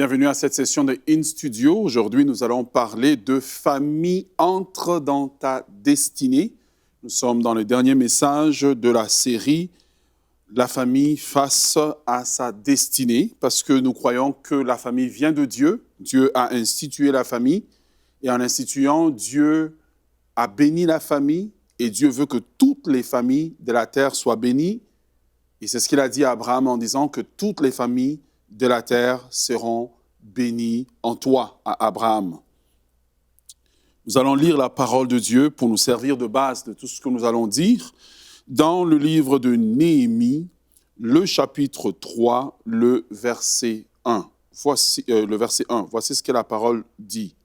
Bienvenue à cette session de In Studio. Aujourd'hui, nous allons parler de famille entre dans ta destinée. Nous sommes dans le dernier message de la série La famille face à sa destinée, parce que nous croyons que la famille vient de Dieu. Dieu a institué la famille et en instituant, Dieu a béni la famille et Dieu veut que toutes les familles de la terre soient bénies. Et c'est ce qu'il a dit à Abraham en disant que toutes les familles de la terre seront bénies en toi, à Abraham. Nous allons lire la parole de Dieu pour nous servir de base de tout ce que nous allons dire dans le livre de Néhémie, le chapitre 3, le verset 1. Voici ce que la parole dit.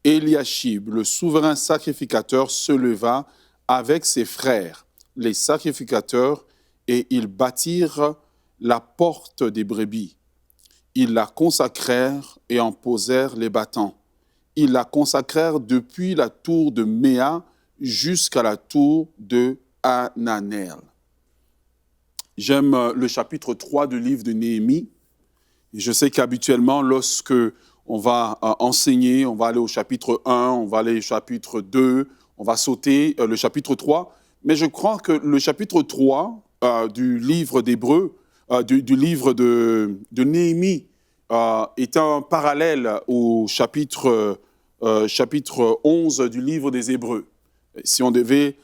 Eliashib, le souverain sacrificateur, se leva avec ses frères, les sacrificateurs, et ils bâtirent la porte des brebis. Ils la consacrèrent et en posèrent les battants. Ils la consacrèrent depuis la tour de Méa jusqu'à la tour de Hananel. J'aime le chapitre 3 du livre de Néhémie. Et je sais qu'habituellement, lorsque on va enseigner, on va aller au chapitre 1, on va aller au chapitre 2, on va sauter le chapitre 3. Mais je crois que le chapitre 3 du livre d'Hébreux, du livre de Néhémie, est un parallèle au chapitre 11 du livre des Hébreux. Si on devait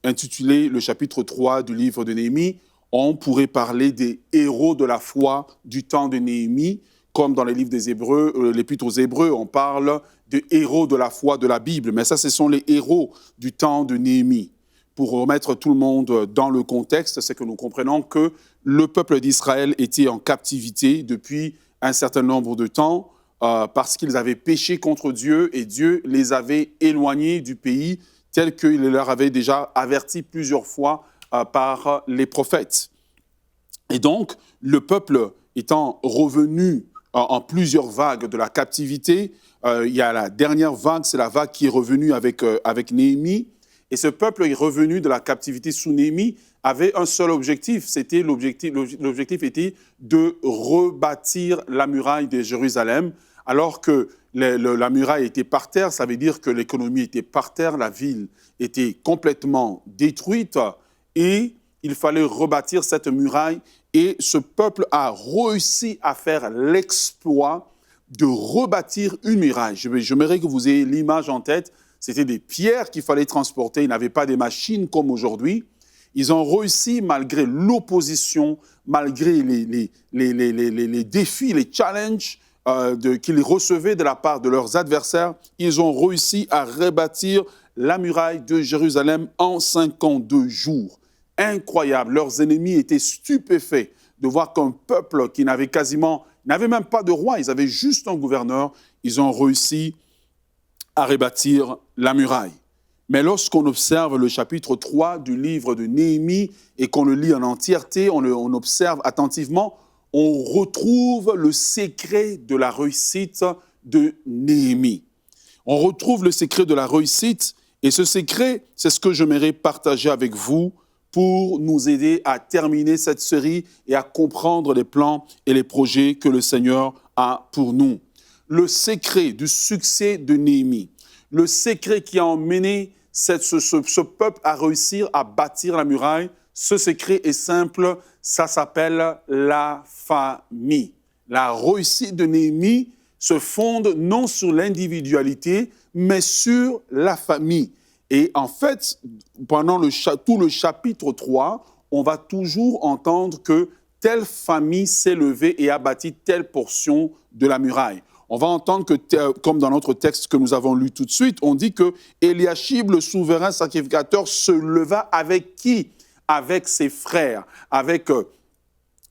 intituler le chapitre 3 du livre de Néhémie, on pourrait parler des héros de la foi du temps de Néhémie, comme dans les livres des Hébreux, l'Épître aux Hébreux, on parle des héros de la foi de la Bible. Mais ça, ce sont les héros du temps de Néhémie. Pour remettre tout le monde dans le contexte, c'est que nous comprenons que le peuple d'Israël était en captivité depuis un certain nombre de temps parce qu'ils avaient péché contre Dieu et Dieu les avait éloignés du pays tel qu'il leur avait déjà averti plusieurs fois par les prophètes. Et donc, le peuple étant revenu en plusieurs vagues de la captivité, il y a la dernière vague, c'est la vague qui est revenue avec Néhémie. Et ce peuple est revenu de la captivité sous Néhémie avait un seul objectif. L'objectif était de rebâtir la muraille de Jérusalem. Alors que la muraille était par terre, ça veut dire que l'économie était par terre, la ville était complètement détruite et il fallait rebâtir cette muraille. Et ce peuple a réussi à faire l'exploit de rebâtir une muraille. J'aimerais que vous ayez l'image en tête. C'était des pierres qu'il fallait transporter. Ils n'avaient pas des machines comme aujourd'hui. Ils ont réussi, malgré l'opposition, malgré les défis, les challenges qu'ils recevaient de la part de leurs adversaires, ils ont réussi à rebâtir la muraille de Jérusalem en 52 jours. Incroyable. Leurs ennemis étaient stupéfaits de voir qu'un peuple qui n'avait même pas de roi, ils avaient juste un gouverneur, ils ont réussi à rebâtir la muraille. Mais lorsqu'on observe le chapitre 3 du livre de Néhémie et qu'on le lit en entièreté, on observe attentivement, on retrouve le secret de la réussite de Néhémie. On retrouve le secret de la réussite et ce secret, c'est ce que j'aimerais partager avec vous pour nous aider à terminer cette série et à comprendre les plans et les projets que le Seigneur a pour nous. Le secret du succès de Néhémie, le secret qui a emmené ce peuple à réussir à bâtir la muraille, ce secret est simple, ça s'appelle la famille. La réussite de Néhémie se fonde non sur l'individualité, mais sur la famille. Et en fait, pendant tout le chapitre 3, on va toujours entendre que telle famille s'est levée et a bâti telle portion de la muraille. On va entendre que, comme dans notre texte que nous avons lu tout de suite, on dit que Eliashib, le souverain sacrificateur, se leva avec qui? Avec ses frères, avec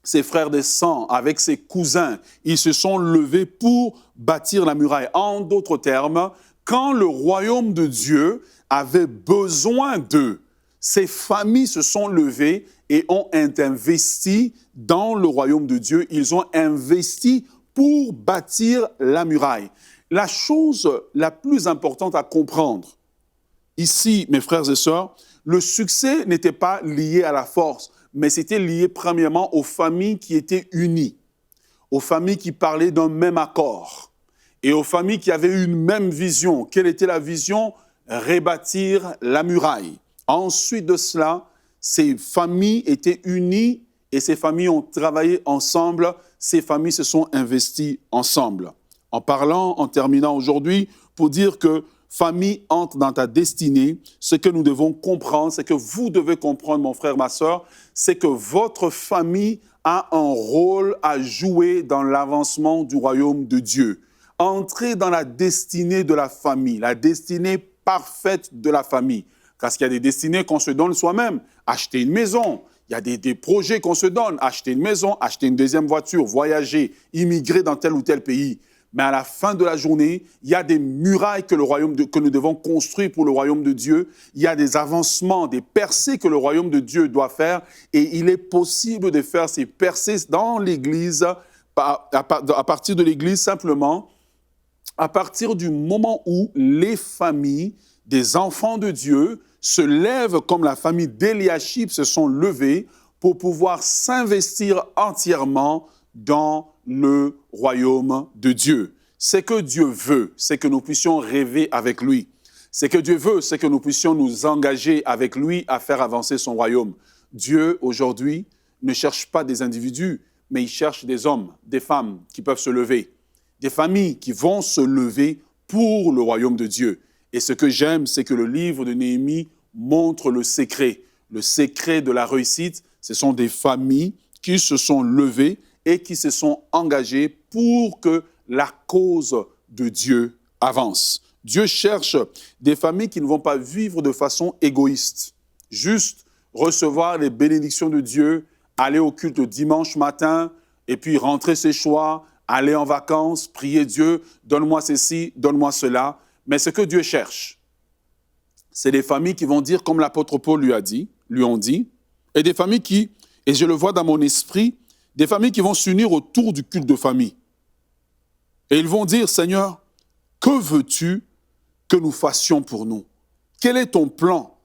ses frères de sang, avec ses cousins. Ils se sont levés pour bâtir la muraille. En d'autres termes, quand le royaume de Dieu avait besoin d'eux, ces familles se sont levées et ont investi dans le royaume de Dieu. Ils ont investi pour bâtir la muraille. La chose la plus importante à comprendre, ici, mes frères et sœurs, le succès n'était pas lié à la force, mais c'était lié premièrement aux familles qui étaient unies. aux familles qui parlaient d'un même accord et aux familles qui avaient une même vision. Quelle était la vision? Rebâtir la muraille. Ensuite de cela, ces familles étaient unies et ces familles ont travaillé ensemble. Ces familles se sont investies ensemble. En terminant aujourd'hui, pour dire que famille entre dans ta destinée, ce que nous devons comprendre, c'est que vous devez comprendre, mon frère, ma sœur, c'est que votre famille a un rôle à jouer dans l'avancement du royaume de Dieu. Entrez dans la destinée de la famille, la destinée parfaite de la famille. Parce qu'il y a des destinées qu'on se donne soi-même. Acheter une maison, il y a des projets qu'on se donne. Acheter une maison, acheter une deuxième voiture, voyager, immigrer dans tel ou tel pays. Mais à la fin de la journée, il y a des murailles que nous devons construire pour le royaume de Dieu. Il y a des avancements, des percées que le royaume de Dieu doit faire. Et il est possible de faire ces percées dans l'Église, à partir de l'Église simplement, à partir du moment où les familles des enfants de Dieu se lèvent comme la famille d'Éliachib se sont levées pour pouvoir s'investir entièrement dans le royaume de Dieu. Ce que Dieu veut, c'est que nous puissions rêver avec lui. Ce que Dieu veut, c'est que nous puissions nous engager avec lui à faire avancer son royaume. Dieu, aujourd'hui, ne cherche pas des individus, mais il cherche des hommes, des femmes qui peuvent se lever, des familles qui vont se lever pour le royaume de Dieu. Et ce que j'aime, c'est que le livre de Néhémie montre le secret. Le secret de la réussite, ce sont des familles qui se sont levées et qui se sont engagées pour que la cause de Dieu avance. Dieu cherche des familles qui ne vont pas vivre de façon égoïste, juste recevoir les bénédictions de Dieu, aller au culte dimanche matin et puis rentrer chez soi, aller en vacances, prier Dieu, donne-moi ceci, donne-moi cela. Mais ce que Dieu cherche, c'est des familles qui vont dire, comme l'apôtre Paul lui ont dit, et des familles qui, et je le vois dans mon esprit, des familles qui vont s'unir autour du culte de famille. Et ils vont dire, Seigneur, que veux-tu que nous fassions pour nous? Quel est ton plan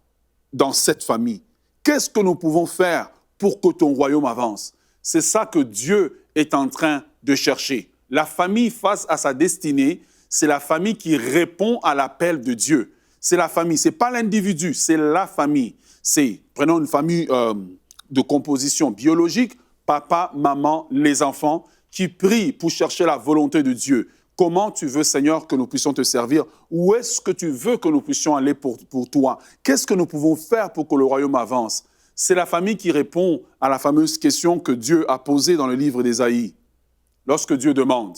dans cette famille? Qu'est-ce que nous pouvons faire pour que ton royaume avance? C'est ça que Dieu est en train de chercher. La famille face à sa destinée, c'est la famille qui répond à l'appel de Dieu. C'est la famille, ce n'est pas l'individu, c'est la famille. Prenons une famille de composition biologique, papa, maman, les enfants, qui prient pour chercher la volonté de Dieu. Comment tu veux, Seigneur, que nous puissions te servir? Où est-ce que tu veux que nous puissions aller pour toi? Qu'est-ce que nous pouvons faire pour que le royaume avance? C'est la famille qui répond à la fameuse question que Dieu a posée dans le livre d'Ésaïe. Lorsque Dieu demande,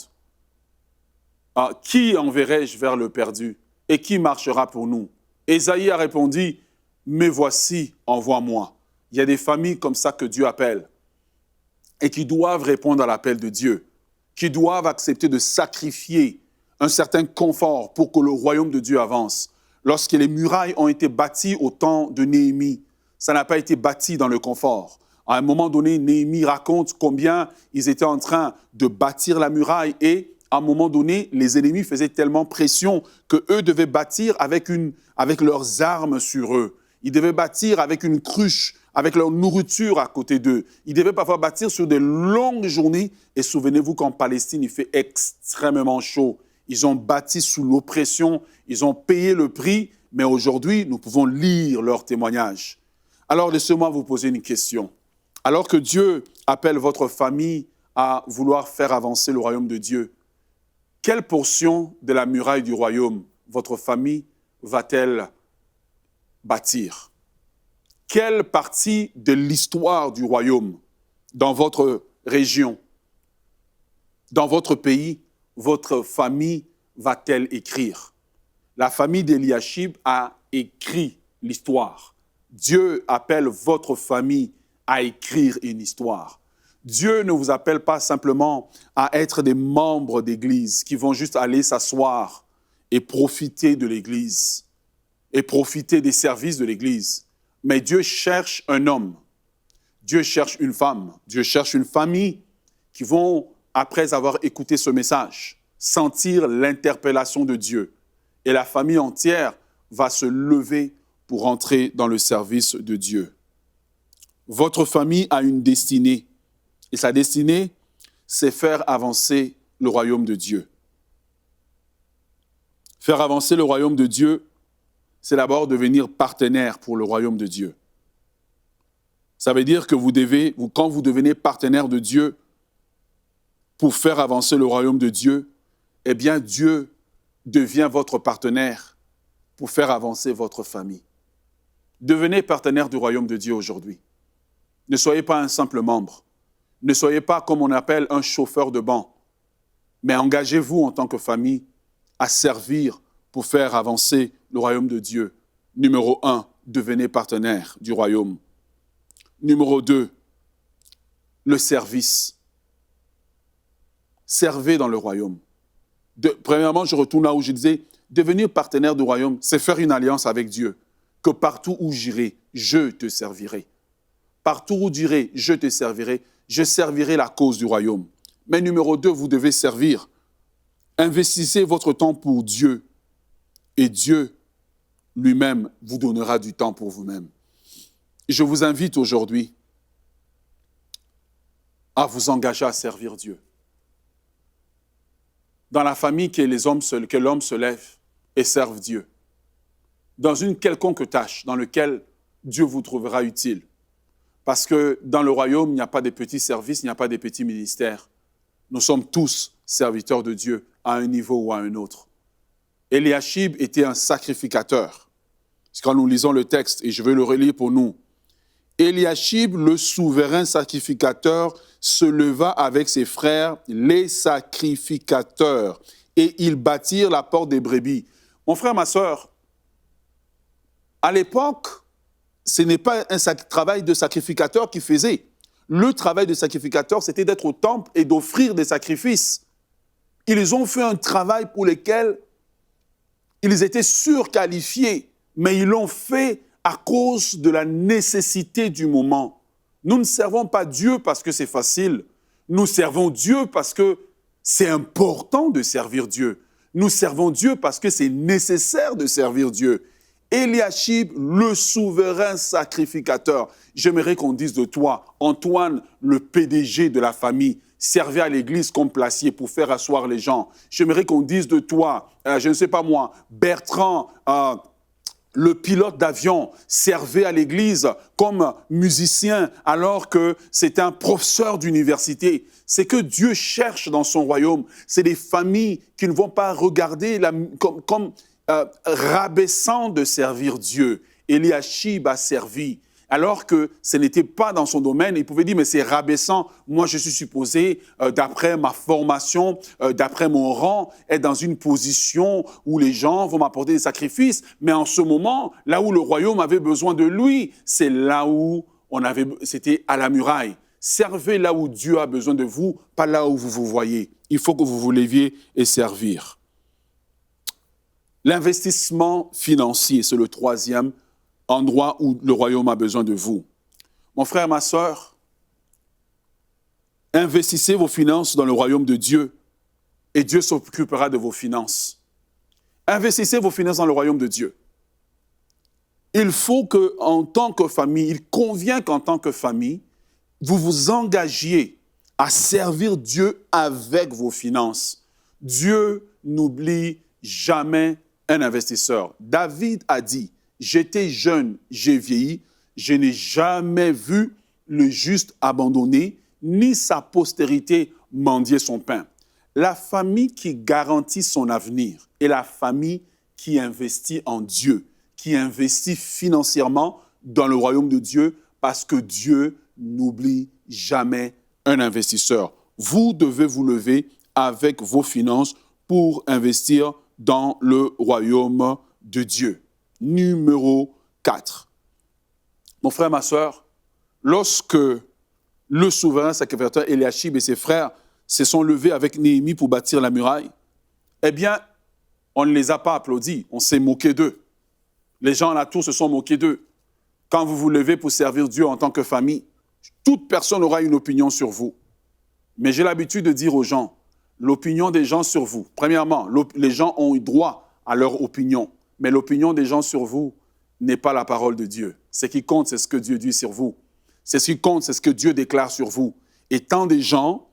« Qui enverrai-je vers le perdu? Et qui marchera pour nous? » Ésaïe a répondu, « Me voici, envoie-moi. » Il y a des familles comme ça que Dieu appelle et qui doivent répondre à l'appel de Dieu, qui doivent accepter de sacrifier un certain confort pour que le royaume de Dieu avance. Lorsque les murailles ont été bâties au temps de Néhémie, ça n'a pas été bâti dans le confort. À un moment donné, Néhémie raconte combien ils étaient en train de bâtir la muraille et à un moment donné, les ennemis faisaient tellement pression qu'eux devaient bâtir avec leurs armes sur eux. Ils devaient bâtir avec une cruche, avec leur nourriture à côté d'eux. Ils devaient parfois bâtir sur des longues journées. Et souvenez-vous qu'en Palestine, il fait extrêmement chaud. Ils ont bâti sous l'oppression, ils ont payé le prix, mais aujourd'hui, nous pouvons lire leurs témoignages. Alors, laissez-moi vous poser une question. Alors que Dieu appelle votre famille à vouloir faire avancer le royaume de Dieu, quelle portion de la muraille du royaume votre famille va-t-elle bâtir? Quelle partie de l'histoire du royaume dans votre région, dans votre pays, votre famille va-t-elle écrire? La famille d'Éliachib a écrit l'histoire. Dieu appelle votre famille à écrire une histoire. Dieu ne vous appelle pas simplement à être des membres d'église qui vont juste aller s'asseoir et profiter de l'église et profiter des services de l'église. Mais Dieu cherche un homme, Dieu cherche une femme, Dieu cherche une famille qui vont, après avoir écouté ce message, sentir l'interpellation de Dieu. Et la famille entière va se lever pour entrer dans le service de Dieu. Votre famille a une destinée. Et sa destinée, c'est faire avancer le royaume de Dieu. Faire avancer le royaume de Dieu, c'est d'abord devenir partenaire pour le royaume de Dieu. Ça veut dire que quand vous devenez partenaire de Dieu pour faire avancer le royaume de Dieu, eh bien Dieu devient votre partenaire pour faire avancer votre famille. Devenez partenaire du royaume de Dieu aujourd'hui. Ne soyez pas un simple membre. Ne soyez pas, comme on appelle, un chauffeur de banc. Mais engagez-vous en tant que famille à servir pour faire avancer le royaume de Dieu. Numéro 1, devenez partenaire du royaume. Numéro 2, le service. Servez dans le royaume. Premièrement, je retourne là où je disais, devenir partenaire du royaume, c'est faire une alliance avec Dieu. Que partout où j'irai, je te servirai. Partout où j'irai, je te servirai. Je servirai la cause du royaume. Mais numéro 2, vous devez servir. Investissez votre temps pour Dieu. Et Dieu lui-même vous donnera du temps pour vous-même. Je vous invite aujourd'hui à vous engager à servir Dieu. Dans la famille, que l'homme se lève et serve Dieu. Dans une quelconque tâche dans laquelle Dieu vous trouvera utile. Parce que dans le royaume, il n'y a pas de petits services, il n'y a pas de petits ministères. Nous sommes tous serviteurs de Dieu à un niveau ou à un autre. Eliashib était un sacrificateur. Quand nous lisons le texte, et je vais le relire pour nous. Eliashib, le souverain sacrificateur, se leva avec ses frères, les sacrificateurs, et ils bâtirent la porte des brebis. Mon frère, ma sœur, à l'époque, ce n'est pas un travail de sacrificateur qu'ils faisaient. Le travail de sacrificateur, c'était d'être au temple et d'offrir des sacrifices. Ils ont fait un travail pour lequel ils étaient surqualifiés, mais ils l'ont fait à cause de la nécessité du moment. Nous ne servons pas Dieu parce que c'est facile. Nous servons Dieu parce que c'est important de servir Dieu. Nous servons Dieu parce que c'est nécessaire de servir Dieu. Eliashib, le souverain sacrificateur. J'aimerais qu'on dise de toi, Antoine, le PDG de la famille, servait à l'église comme placier pour faire asseoir les gens. J'aimerais qu'on dise de toi, je ne sais pas moi, Bertrand, le pilote d'avion, servait à l'église comme musicien alors que c'était un professeur d'université. C'est que Dieu cherche dans son royaume. C'est des familles qui ne vont pas regarder comme rabaissant de servir Dieu. Eliashib a servi. Alors que ce n'était pas dans son domaine, il pouvait dire, mais c'est rabaissant. Moi, je suis supposé, d'après ma formation, d'après mon rang, être dans une position où les gens vont m'apporter des sacrifices. Mais en ce moment, là où le royaume avait besoin de lui, c'est là où c'était à la muraille. Servez là où Dieu a besoin de vous, pas là où vous vous voyez. Il faut que vous vous leviez et servir. L'investissement financier, c'est le troisième endroit où le royaume a besoin de vous. Mon frère, ma sœur, investissez vos finances dans le royaume de Dieu et Dieu s'occupera de vos finances. Investissez vos finances dans le royaume de Dieu. Il faut qu'en tant que famille, il convient qu'en tant que famille, vous vous engagiez à servir Dieu avec vos finances. Dieu n'oublie jamais un investisseur. David a dit, « J'étais jeune, j'ai vieilli, je n'ai jamais vu le juste abandonné, ni sa postérité mendier son pain. » La famille qui garantit son avenir est la famille qui investit en Dieu, qui investit financièrement dans le royaume de Dieu, parce que Dieu n'oublie jamais un investisseur. Vous devez vous lever avec vos finances pour investir dans le royaume de Dieu. Numéro 4. Mon frère, ma sœur, lorsque le souverain sacrificateur Eliashib et ses frères se sont levés avec Néhémie pour bâtir la muraille, eh bien, on ne les a pas applaudis, on s'est moqué d'eux. Les gens à la tour se sont moqués d'eux. Quand vous vous levez pour servir Dieu en tant que famille, toute personne aura une opinion sur vous. Mais j'ai l'habitude de dire aux gens, l'opinion des gens sur vous, premièrement, les gens ont eu droit à leur opinion. Mais l'opinion des gens sur vous n'est pas la parole de Dieu. Ce qui compte, c'est ce que Dieu dit sur vous. Ce qui compte, c'est ce que Dieu déclare sur vous. Et tant des gens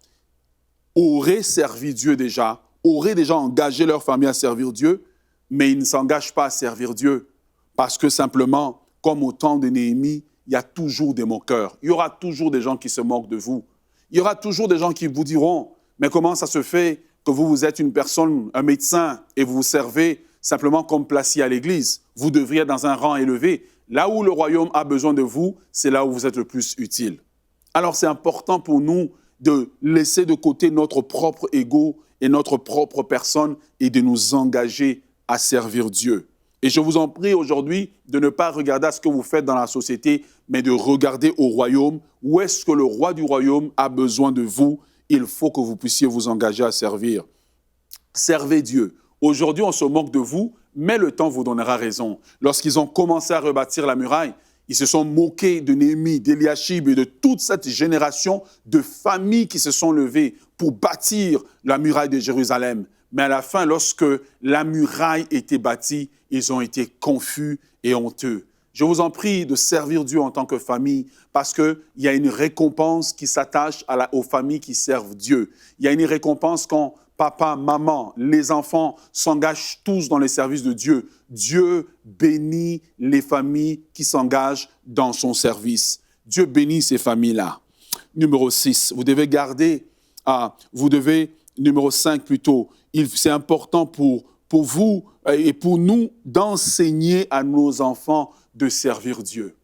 auraient servi Dieu déjà, auraient déjà engagé leur famille à servir Dieu, mais ils ne s'engagent pas à servir Dieu parce que simplement, comme au temps de Néhémie, il y a toujours des moqueurs. Il y aura toujours des gens qui se moquent de vous. Il y aura toujours des gens qui vous diront, mais comment ça se fait que vous êtes une personne, un médecin, et vous vous servez simplement comme placier à l'église? Vous devriez être dans un rang élevé. Là où le royaume a besoin de vous, c'est là où vous êtes le plus utile. Alors c'est important pour nous de laisser de côté notre propre ego et notre propre personne et de nous engager à servir Dieu. Et je vous en prie aujourd'hui de ne pas regarder à ce que vous faites dans la société, mais de regarder au royaume. Où est-ce que le roi du royaume a besoin de vous? Il faut que vous puissiez vous engager à servir. Servez Dieu. Aujourd'hui, on se moque de vous, mais le temps vous donnera raison. Lorsqu'ils ont commencé à rebâtir la muraille, ils se sont moqués de Néhémie, d'Éliachib et de toute cette génération de familles qui se sont levées pour bâtir la muraille de Jérusalem. Mais à la fin, lorsque la muraille était bâtie, ils ont été confus et honteux. Je vous en prie de servir Dieu en tant que famille parce qu'il y a une récompense qui s'attache aux familles qui servent Dieu. Il y a une récompense quand papa, maman, les enfants s'engagent tous dans les services de Dieu. Dieu bénit les familles qui s'engagent dans son service. Dieu bénit ces familles-là. Numéro 6, vous devez numéro 5 plutôt, c'est important pour vous et pour nous d'enseigner à nos enfants de servir Dieu.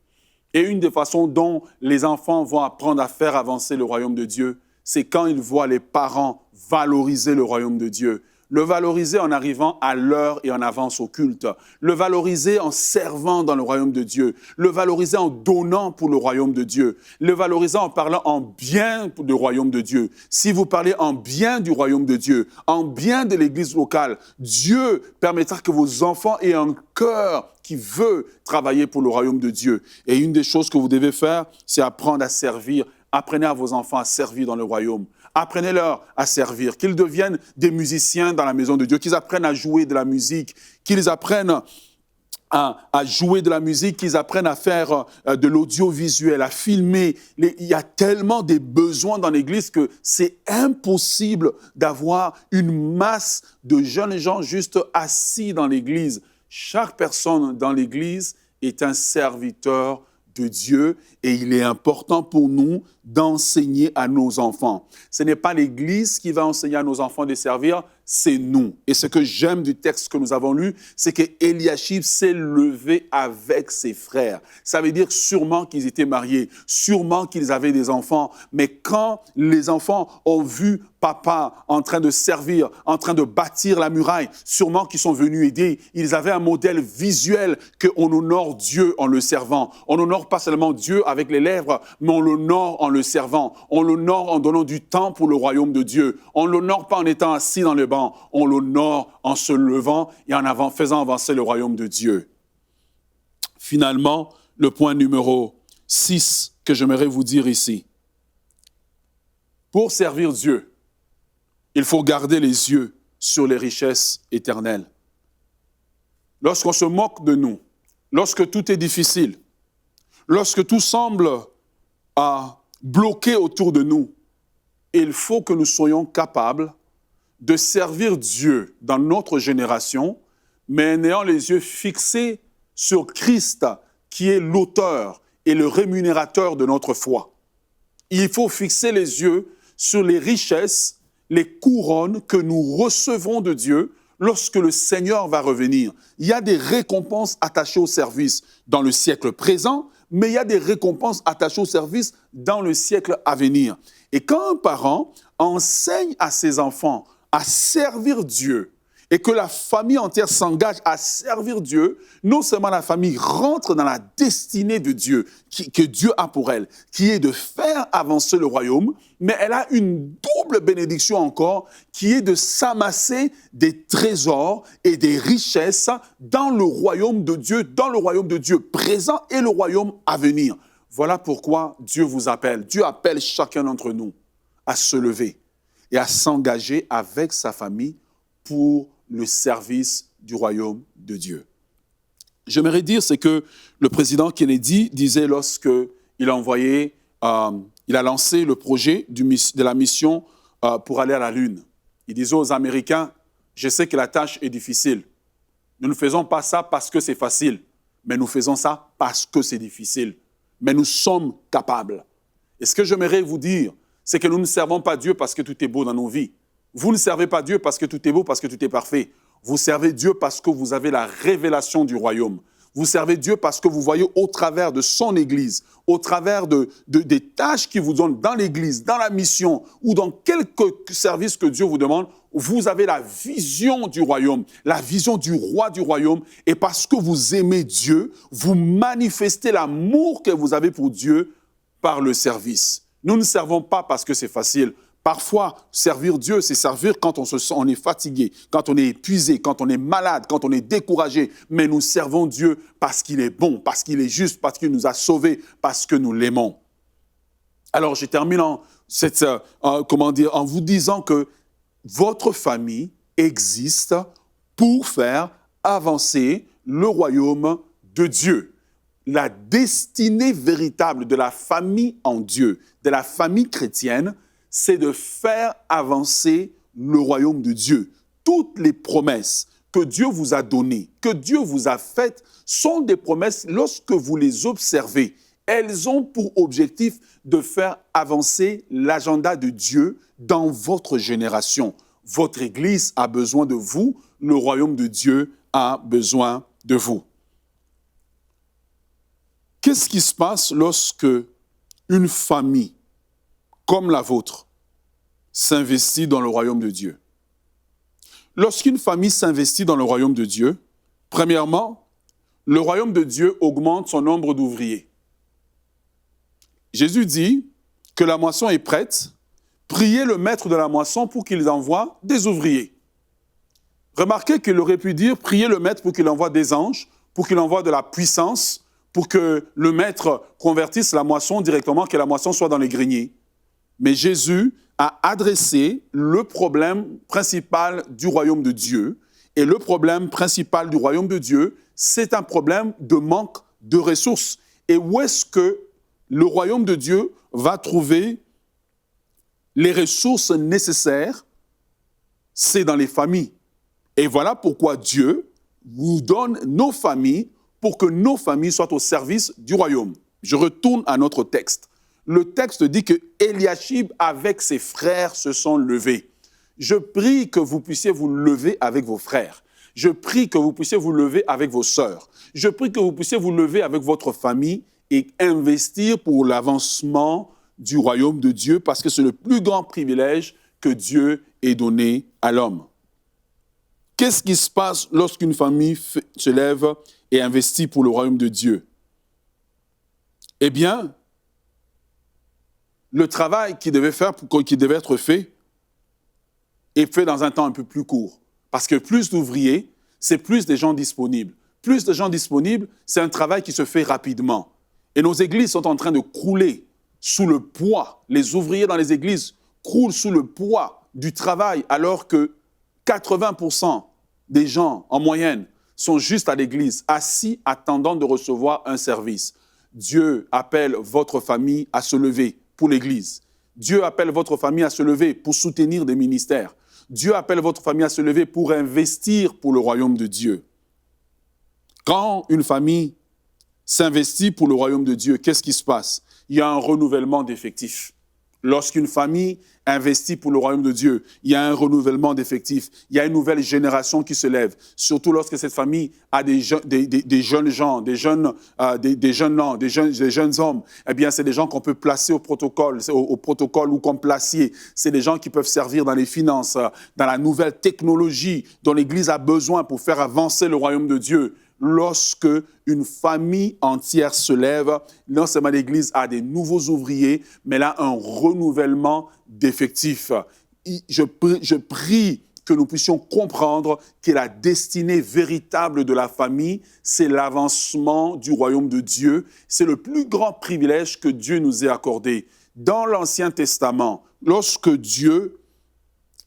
Et une des façons dont les enfants vont apprendre à faire avancer le royaume de Dieu, c'est quand ils voient les parents valoriser le royaume de Dieu. Le valoriser en arrivant à l'heure et en avance au culte. Le valoriser en servant dans le royaume de Dieu. Le valoriser en donnant pour le royaume de Dieu. Le valoriser en parlant en bien du royaume de Dieu. Si vous parlez en bien du royaume de Dieu, en bien de l'église locale, Dieu permettra que vos enfants aient un cœur qui veut travailler pour le royaume de Dieu. Et une des choses que vous devez faire, c'est apprendre à servir. Apprenez à vos enfants à servir dans le royaume. Apprenez-leur à servir, qu'ils deviennent des musiciens dans la maison de Dieu, qu'ils apprennent à jouer de la musique, qu'ils apprennent à jouer de la musique, qu'ils apprennent à faire de l'audiovisuel, à filmer. Il y a tellement de besoins dans l'Église que c'est impossible d'avoir une masse de jeunes gens juste assis dans l'Église. Chaque personne dans l'Église est un serviteur de Dieu et il est important pour nous d'enseigner à nos enfants. Ce n'est pas l'Église qui va enseigner à nos enfants de servir, c'est nous. Et ce que j'aime du texte que nous avons lu, c'est qu'Éliachib s'est levé avec ses frères. Ça veut dire sûrement qu'ils étaient mariés, sûrement qu'ils avaient des enfants. Mais quand les enfants ont vu papa en train de servir, en train de bâtir la muraille, sûrement qu'ils sont venus aider. Ils avaient un modèle visuel qu'on honore Dieu en le servant. On honore pas seulement Dieu avec les lèvres, mais on l'honore en le servant. On l'honore en donnant du temps pour le royaume de Dieu. On ne l'honore pas en étant assis dans le banc. On l'honore en se levant et en faisant avancer le royaume de Dieu. Finalement, le point numéro 6 que j'aimerais vous dire ici. Pour servir Dieu, il faut garder les yeux sur les richesses éternelles. Lorsqu'on se moque de nous, lorsque tout est difficile, lorsque tout semble bloqué autour de nous, il faut que nous soyons capables de servir Dieu dans notre génération, mais en ayant les yeux fixés sur Christ, qui est l'auteur et le rémunérateur de notre foi. Il faut fixer les yeux sur les richesses, les couronnes que nous recevrons de Dieu lorsque le Seigneur va revenir. Il y a des récompenses attachées au service dans le siècle présent, mais il y a des récompenses attachées au service dans le siècle à venir. Et quand un parent enseigne à ses enfants à servir Dieu et que la famille entière s'engage à servir Dieu, non seulement la famille rentre dans la destinée de Dieu, que Dieu a pour elle, qui est de faire avancer le royaume, mais elle a une double bénédiction encore, qui est de s'amasser des trésors et des richesses dans le royaume de Dieu présent et le royaume à venir. Voilà pourquoi Dieu vous appelle. Dieu appelle chacun d'entre nous à se lever et à s'engager avec sa famille pour le service du royaume de Dieu. J'aimerais dire, c'est que le président Kennedy disait lorsqu'il a lancé le projet de la mission pour aller à la Lune. Il disait aux Américains, je sais que la tâche est difficile. Nous ne faisons pas ça parce que c'est facile, mais nous faisons ça parce que c'est difficile. Mais nous sommes capables. Et ce que j'aimerais vous dire, c'est que nous ne servons pas Dieu parce que tout est beau dans nos vies. Vous ne servez pas Dieu parce que tout est beau, parce que tout est parfait. Vous servez Dieu parce que vous avez la révélation du royaume. Vous servez Dieu parce que vous voyez au travers de son Église, au travers des tâches qu'il vous donne dans l'Église, dans la mission ou dans quelque service que Dieu vous demande, vous avez la vision du royaume, la vision du roi du royaume. Et parce que vous aimez Dieu, vous manifestez l'amour que vous avez pour Dieu par le service. Nous ne servons pas parce que c'est facile. Parfois, servir Dieu, c'est servir quand on est fatigué, quand on est épuisé, quand on est malade, quand on est découragé. Mais nous servons Dieu parce qu'il est bon, parce qu'il est juste, parce qu'il nous a sauvés, parce que nous l'aimons. Alors, je termine en vous disant que votre famille existe pour faire avancer le royaume de Dieu. La destinée véritable de la famille en Dieu, de la famille chrétienne, c'est de faire avancer le royaume de Dieu. Toutes les promesses que Dieu vous a données, que Dieu vous a faites, sont des promesses, lorsque vous les observez, elles ont pour objectif de faire avancer l'agenda de Dieu dans votre génération. Votre Église a besoin de vous, le royaume de Dieu a besoin de vous. Qu'est-ce qui se passe lorsque une famille comme la vôtre s'investit dans le royaume de Dieu? Lorsqu'une famille s'investit dans le royaume de Dieu, premièrement, le royaume de Dieu augmente son nombre d'ouvriers. Jésus dit que la moisson est prête, priez le maître de la moisson pour qu'il envoie des ouvriers. Remarquez qu'il aurait pu dire, priez le maître pour qu'il envoie des anges, pour qu'il envoie de la puissance, pour que le maître convertisse la moisson directement, que la moisson soit dans les greniers. Mais Jésus a adressé le problème principal du royaume de Dieu. Et le problème principal du royaume de Dieu, c'est un problème de manque de ressources. Et où est-ce que le royaume de Dieu va trouver les ressources nécessaires? C'est dans les familles. Et voilà pourquoi Dieu nous donne nos familles pour que nos familles soient au service du royaume. Je retourne à notre texte. Le texte dit que Eliashib avec ses frères se sont levés. Je prie que vous puissiez vous lever avec vos frères. Je prie que vous puissiez vous lever avec vos sœurs. Je prie que vous puissiez vous lever avec votre famille et investir pour l'avancement du royaume de Dieu parce que c'est le plus grand privilège que Dieu ait donné à l'homme. Qu'est-ce qui se passe lorsqu'une famille se lève et investit pour le royaume de Dieu? Eh bien, le travail qui devait être fait est fait dans un temps un peu plus court. Parce que plus d'ouvriers, c'est plus de gens disponibles. Plus de gens disponibles, c'est un travail qui se fait rapidement. Et nos églises sont en train de crouler sous le poids. Les ouvriers dans les églises croulent sous le poids du travail, alors que 80% des gens, en moyenne, sont juste à l'église, assis, attendant de recevoir un service. Dieu appelle votre famille à se lever pour l'église. Dieu appelle votre famille à se lever pour soutenir des ministères. Dieu appelle votre famille à se lever pour investir pour le royaume de Dieu. Quand une famille s'investit pour le royaume de Dieu, qu'est-ce qui se passe? Il y a un renouvellement d'effectifs. Lorsqu'une famille investit pour le royaume de Dieu, il y a un renouvellement d'effectifs. Il y a une nouvelle génération qui se lève. Surtout lorsque cette famille a des jeunes gens, des jeunes hommes. Eh bien, c'est des gens qu'on peut placer au protocole ou qu'on placier. C'est des gens qui peuvent servir dans les finances, dans la nouvelle technologie dont l'Église a besoin pour faire avancer le royaume de Dieu. Lorsque une famille entière se lève, non seulement l'Église a des nouveaux ouvriers, mais là, un renouvellement d'effectifs. Je prie que nous puissions comprendre que la destinée véritable de la famille, c'est l'avancement du royaume de Dieu. C'est le plus grand privilège que Dieu nous ait accordé. Dans l'Ancien Testament, lorsque Dieu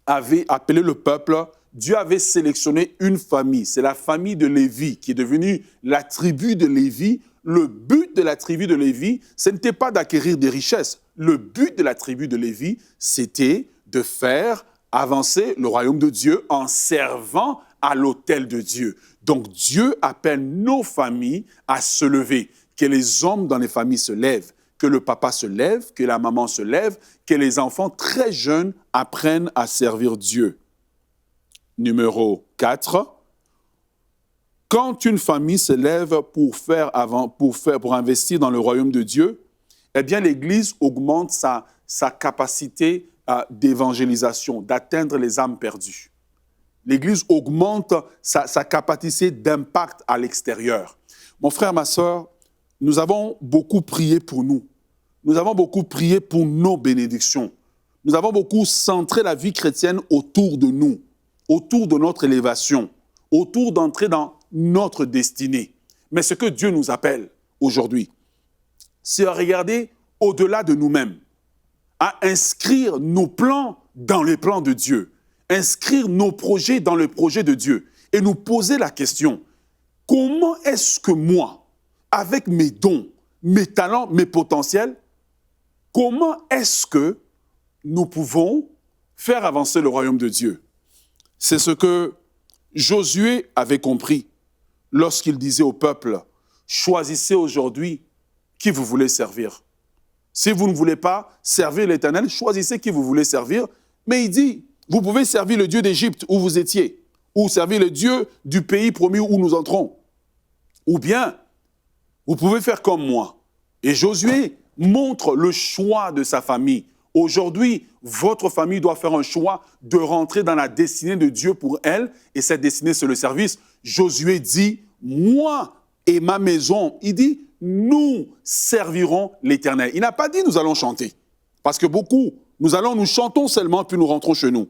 avait appelé le peuple, Dieu avait sélectionné une famille, c'est la famille de Lévi, qui est devenue la tribu de Lévi. Le but de la tribu de Lévi, ce n'était pas d'acquérir des richesses. Le but de la tribu de Lévi, c'était de faire avancer le royaume de Dieu en servant à l'autel de Dieu. Donc Dieu appelle nos familles à se lever, que les hommes dans les familles se lèvent, que le papa se lève, que la maman se lève, que les enfants très jeunes apprennent à servir Dieu. Numéro 4. Quand une famille se lève pour investir dans le royaume de Dieu, eh bien l'Église augmente sa capacité d'évangélisation, d'atteindre les âmes perdues. L'Église augmente sa capacité d'impact à l'extérieur. Mon frère, ma sœur, nous avons beaucoup prié pour nous. Nous avons beaucoup prié pour nos bénédictions. Nous avons beaucoup centré la vie chrétienne autour de nous, autour de notre élévation, autour d'entrer dans notre destinée. Mais ce que Dieu nous appelle aujourd'hui, c'est à regarder au-delà de nous-mêmes, à inscrire nos plans dans les plans de Dieu, inscrire nos projets dans le projet de Dieu et nous poser la question, comment est-ce que moi, avec mes dons, mes talents, mes potentiels, comment est-ce que nous pouvons faire avancer le royaume de Dieu? C'est ce que Josué avait compris lorsqu'il disait au peuple, choisissez aujourd'hui qui vous voulez servir. Si vous ne voulez pas servir l'Éternel, choisissez qui vous voulez servir. Mais il dit, vous pouvez servir le Dieu d'Égypte où vous étiez, ou servir le Dieu du pays promis où nous entrons. Ou bien, vous pouvez faire comme moi. Et Josué montre le choix de sa famille. Aujourd'hui, votre famille doit faire un choix de rentrer dans la destinée de Dieu pour elle, et cette destinée, c'est le service. Josué dit, moi et ma maison, il dit, nous servirons l'Éternel. Il n'a pas dit, nous allons chanter. Parce que beaucoup, nous chantons seulement, puis nous rentrons chez nous.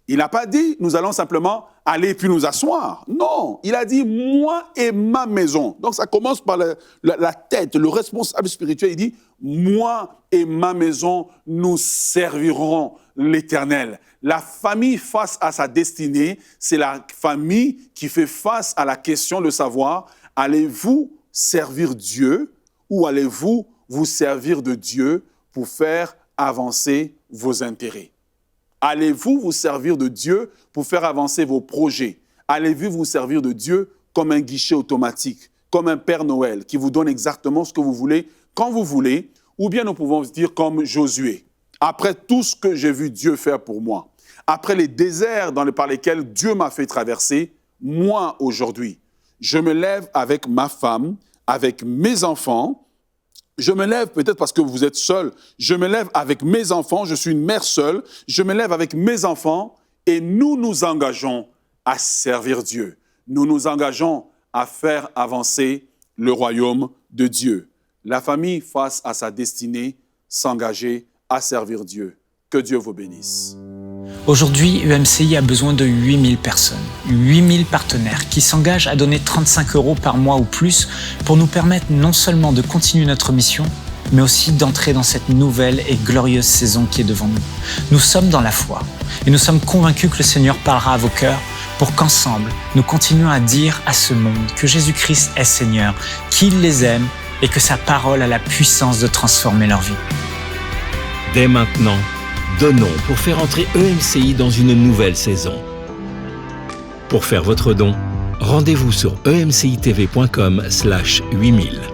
Il n'a pas dit, nous allons simplement aller puis nous asseoir. Non, il a dit, moi et ma maison. Donc ça commence par la tête, le responsable spirituel. Il dit, moi et ma maison, nous servirons l'Éternel. La famille face à sa destinée, c'est la famille qui fait face à la question de savoir, allez-vous servir Dieu ou allez-vous vous servir de Dieu pour faire avancer vos intérêts? Allez-vous vous servir de Dieu pour faire avancer vos projets? Allez-vous vous servir de Dieu comme un guichet automatique, comme un Père Noël qui vous donne exactement ce que vous voulez, quand vous voulez? Ou bien nous pouvons dire comme Josué, après tout ce que j'ai vu Dieu faire pour moi, après les déserts par lesquels Dieu m'a fait traverser, moi aujourd'hui, je me lève avec ma femme, avec mes enfants. Je me lève peut-être parce que vous êtes seul. Je me lève avec mes enfants. Je suis une mère seule. Je me lève avec mes enfants et nous nous engageons à servir Dieu. Nous nous engageons à faire avancer le royaume de Dieu. La famille face à sa destinée, s'engager à servir Dieu. Que Dieu vous bénisse. Aujourd'hui, UMCI a besoin de 8000 personnes, 8000 partenaires qui s'engagent à donner 35 € par mois ou plus pour nous permettre non seulement de continuer notre mission, mais aussi d'entrer dans cette nouvelle et glorieuse saison qui est devant nous. Nous sommes dans la foi et nous sommes convaincus que le Seigneur parlera à vos cœurs pour qu'ensemble, nous continuions à dire à ce monde que Jésus-Christ est Seigneur, qu'il les aime et que sa parole a la puissance de transformer leur vie. Dès maintenant, donnons pour faire entrer EMCI dans une nouvelle saison. Pour faire votre don, rendez-vous sur emcitv.com/8000.